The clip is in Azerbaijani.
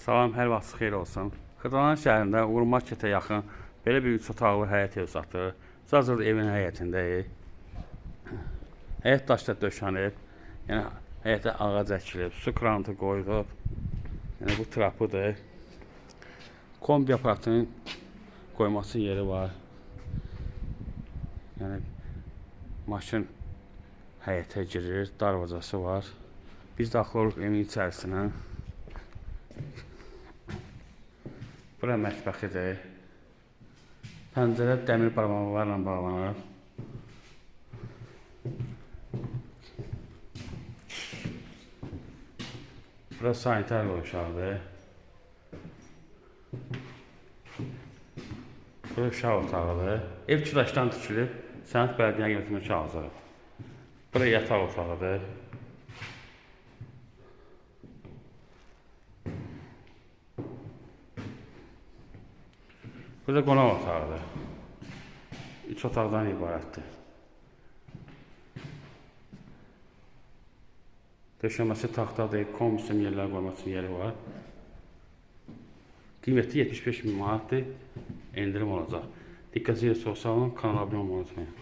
Salam, hər vaxt xeyir olsun. Xırdalan şəhərində Uğur Marketə yaxın belə bir 3 otaqlı həyət ev satılır. Hazırda evin həyətindəyik. Həyət daşla döşənib. Yəni həyətə ağac əkilib, su krantı qoyulub. Yəni bu trapıdır. Kombi aparatının qoyması yeri var. Yəni maşın həyətə girir, darvazası var. Biz daxil oluruq evin içərisinə. Bura mətbəxidir. Pəncərə dəmir barmaqlarla bağlanır. Bura sanitar qovşağıdır. Bura uşaq otağıdır. Ev kidaşdan tikilib, Sənət Bələdiyyə Agentliyi kağızıdır. Bura yataq otağıdır. Burada qonaq otağıdır. 3 otaqdan ibarətdir. Döşəməsi taxtadır, komisyon yerlər qoyması yeri var. Qiyməti 75.000 manatdır, endirim olacaq. Diqqətinizi soruşalım, kanala abunə olmayı unutmayın.